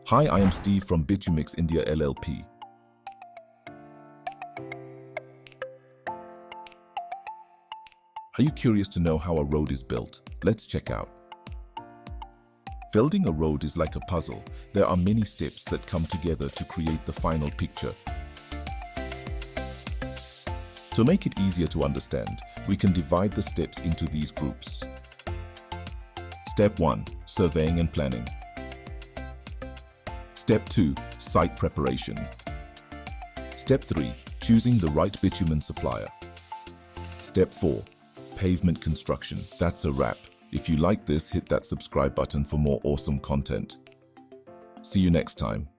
Hi, I am Steve from Bitumix India LLP. Are you curious to know how a road is built? Let's check out. Building a road is like a puzzle. There are many steps that come together to create the final picture. To make it easier to understand, we can divide the steps into these groups. Step 1. Surveying and planning. Step 2. Site preparation. Step 3. Choosing the right bitumen supplier. Step 4. Pavement construction. That's a wrap. If you like this, hit that subscribe button for more awesome content. See you next time.